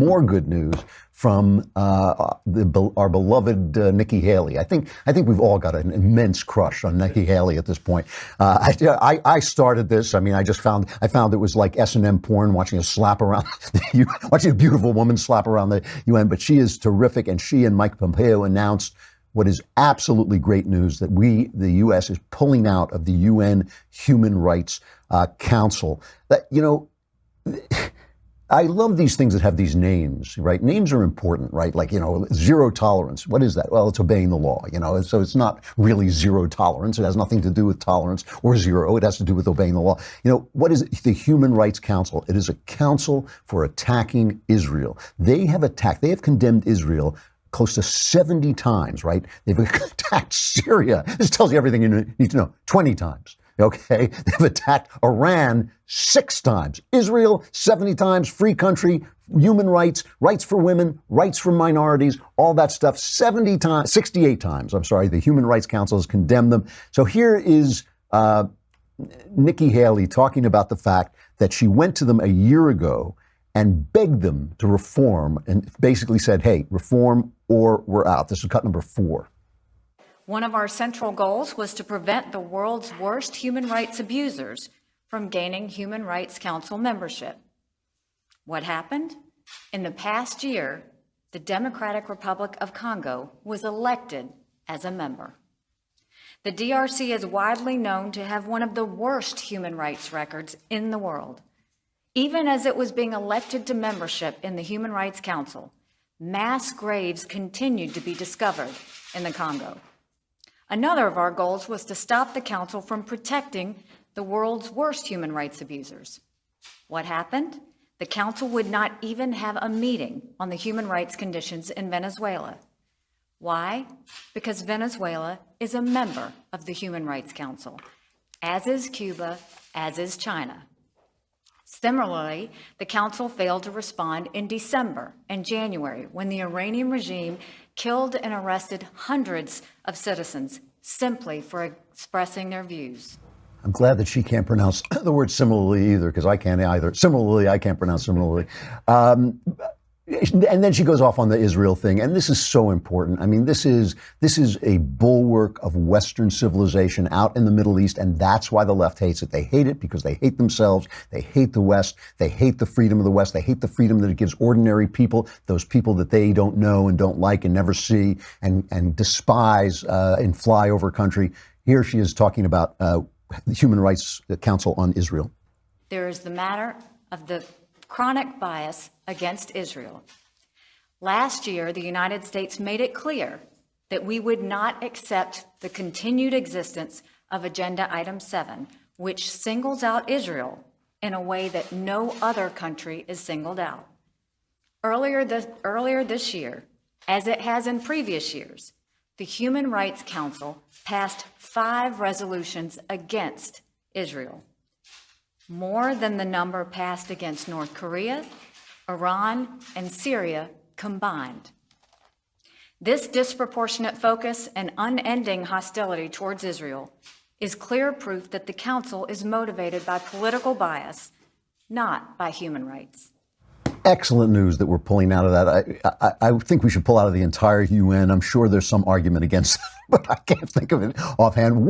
more good news from our beloved Nikki Haley. I think we've all got an immense crush on Nikki Haley at this point. I started this. I mean, I found it was like S&M porn, watching watching a beautiful woman slap around the UN. But she is terrific, and she and Mike Pompeo announced what is absolutely great news, that the U.S. is pulling out of the UN Human Rights Council. That, I love these things that have these names, right? Names are important, right? Like, zero tolerance. What is that? Well, it's obeying the law, so it's not really zero tolerance. It has nothing to do with tolerance or zero. It has to do with obeying the law. What is it? The Human Rights Council? It is a council for attacking Israel. They have condemned Israel close to 70 times, right? They've attacked Syria. This tells you everything you need to know. 20 times. Okay, they've attacked Iran 6 times, Israel 70 times, free country, human rights, rights for women, rights for minorities, all that stuff 68 times. I'm sorry, the Human Rights Council has condemned them. So here is Nikki Haley talking about the fact that she went to them a year ago and begged them to reform, and basically said, hey, reform or we're out. This is cut number 4. One of our central goals was to prevent the world's worst human rights abusers from gaining Human Rights Council membership. What happened? In the past year, the Democratic Republic of Congo was elected as a member. The DRC is widely known to have one of the worst human rights records in the world. Even as it was being elected to membership in the Human Rights Council, mass graves continued to be discovered in the Congo. Another of our goals was to stop the Council from protecting the world's worst human rights abusers. What happened? The Council would not even have a meeting on the human rights conditions in Venezuela. Why? Because Venezuela is a member of the Human Rights Council, as is Cuba, as is China. Similarly, the Council failed to respond in December and January when the Iranian regime killed and arrested hundreds of citizens simply for expressing their views. I'm glad that she can't pronounce the word similarly either, because I can't either. Similarly, I can't pronounce similarly. And then she goes off on the Israel thing, and this is so important. I mean, this is a bulwark of Western civilization out in the Middle East, and that's why the left hates it. They hate it because they hate themselves. They hate the West. They hate the freedom of the West. They hate the freedom that it gives ordinary people, those people that they don't know and don't like and never see and despise in flyover country. Here she is talking about the Human Rights Council on Israel. There is the matter of the chronic bias against Israel. Last year, the United States made it clear that we would not accept the continued existence of Agenda Item 7, which singles out Israel in a way that no other country is singled out. Earlier this year, as it has in previous years, the Human Rights Council passed 5 resolutions against Israel, more than the number passed against North Korea, Iran, and Syria combined. This disproportionate focus and unending hostility towards Israel is clear proof that the Council is motivated by political bias, not by human rights. Excellent news that we're pulling out of that. I think we should pull out of the entire UN. I'm sure there's some argument against, but I can't think of it offhand.